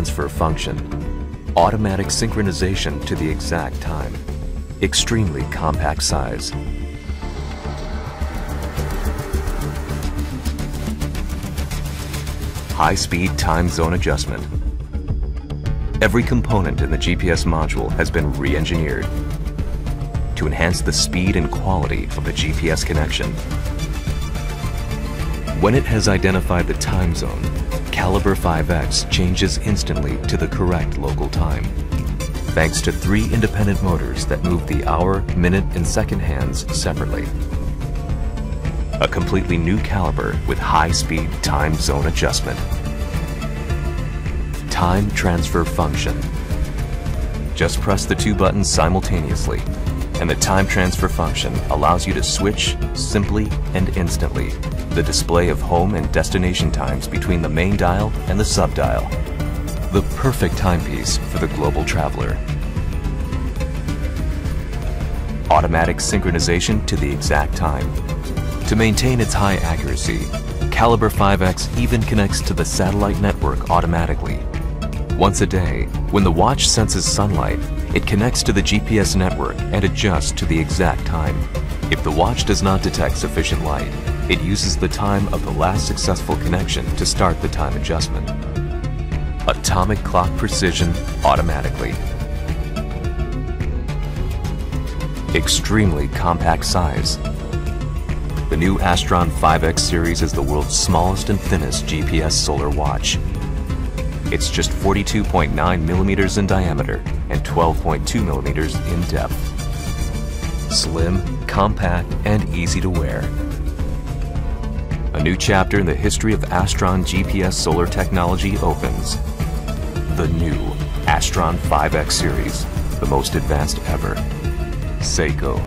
transfer function, automatic synchronization to the exact time, extremely compact size. High-speed time zone adjustment. Every component in the GPS module has been re-engineered to enhance the speed and quality of the GPS connection. When it has identified the time zone, Caliber 5X changes instantly to the correct local time, thanks to 3 independent motors that move the hour, minute, and second hands separately. A completely new caliber with high-speed time zone adjustment. Time transfer function. Just press the 2 buttons simultaneously, and the time transfer function allows you to switch simply and instantly the display of home and destination times between the main dial and the sub-dial. The perfect timepiece for the global traveler. Automatic synchronization to the exact time. To maintain its high accuracy, Caliber 5X even connects to the satellite network automatically. Once a day, when the watch senses sunlight, it connects to the GPS network and adjusts to the exact time. If the watch does not detect sufficient light, it uses the time of the last successful connection to start the time adjustment. Atomic clock precision automatically. Extremely compact size. The new Astron 5X series is the world's smallest and thinnest GPS solar watch. It's just 42.9 millimeters in diameter and 12.2 millimeters in depth. Slim, compact, and easy to wear. A new chapter in the history of Astron GPS solar technology opens. The new Astron 5X series, the most advanced ever. Seiko.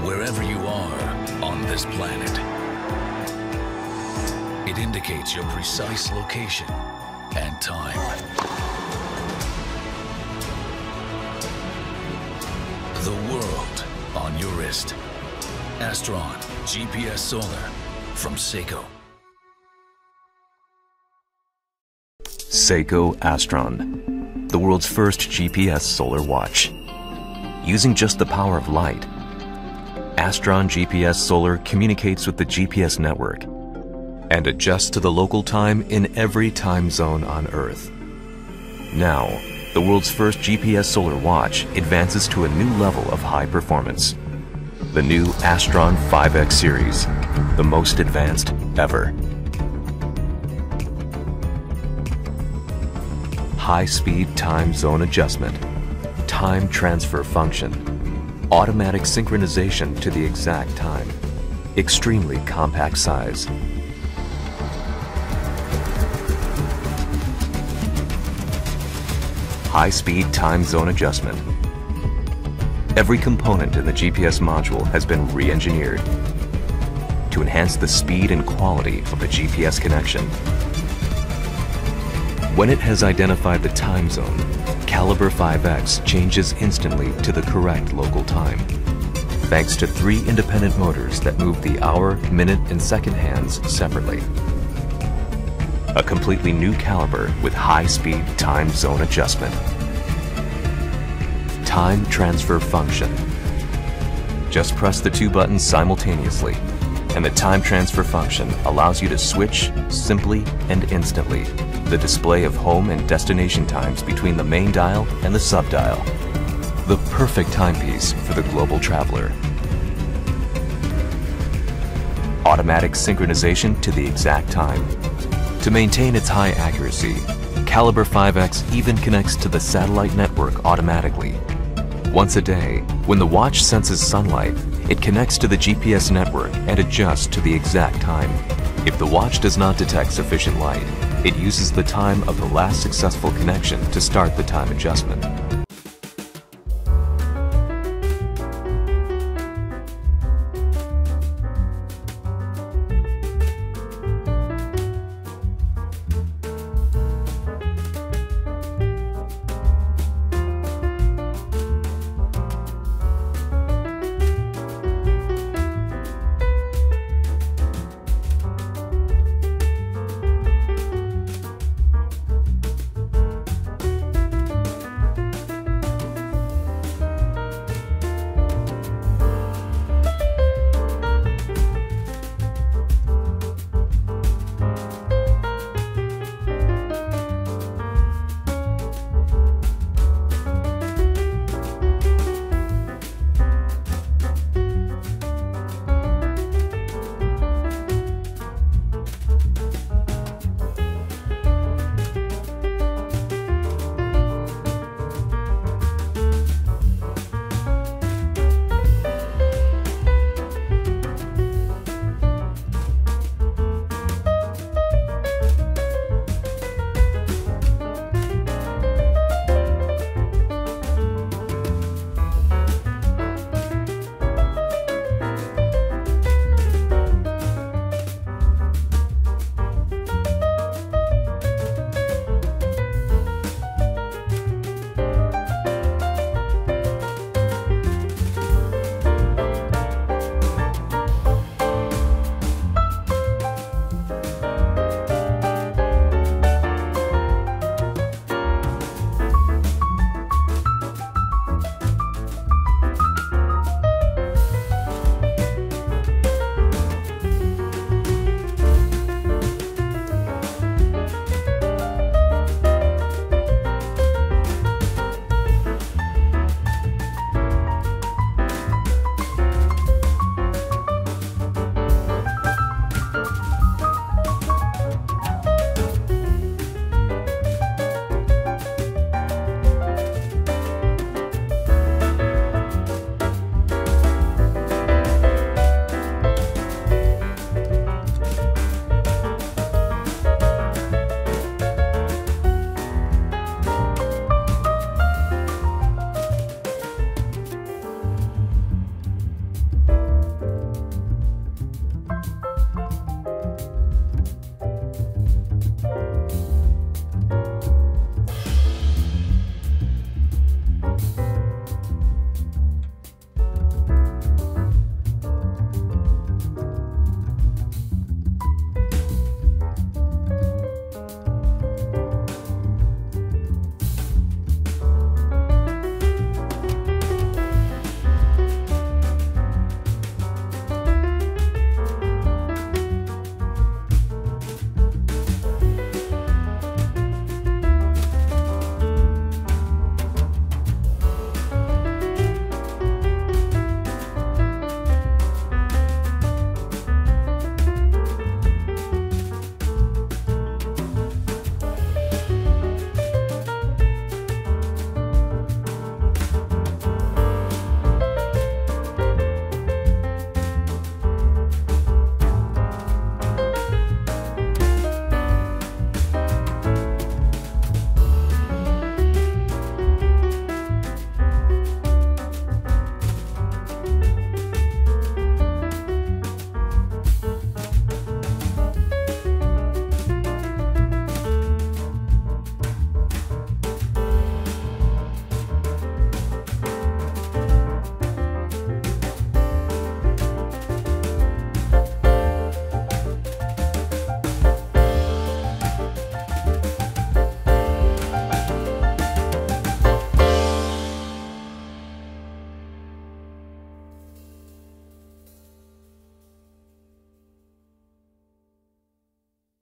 Wherever you are on this planet, it indicates your precise location and time. The world on your wrist. Astron GPS Solar from Seiko. Seiko Astron, the world's first GPS solar watch. Using just the power of light, Astron GPS Solar communicates with the GPS network and adjusts to the local time in every time zone on Earth. Now, the world's first GPS solar watch advances to a new level of high performance. The new Astron 5X series, the most advanced ever. High-speed time zone adjustment, time transfer function, automatic synchronization to the exact time, extremely compact size. High-speed time zone adjustment. Every component in the GPS module has been re-engineered to enhance the speed and quality of the GPS connection. When it has identified the time zone, Caliber 5X changes instantly to the correct local time, thanks to 3 independent motors that move the hour, minute, and second hands separately. A completely new caliber with high-speed time zone adjustment. Time transfer function. Just press the 2 buttons simultaneously, and the time transfer function allows you to switch simply and instantly the display of home and destination times between the main dial and the sub-dial. The perfect timepiece for the global traveler. Automatic synchronization to the exact time. To maintain its high accuracy, Caliber 5X even connects to the satellite network automatically. Once a day, when the watch senses sunlight, it connects to the GPS network and adjusts to the exact time. If the watch does not detect sufficient light, it uses the time of the last successful connection to start the time adjustment.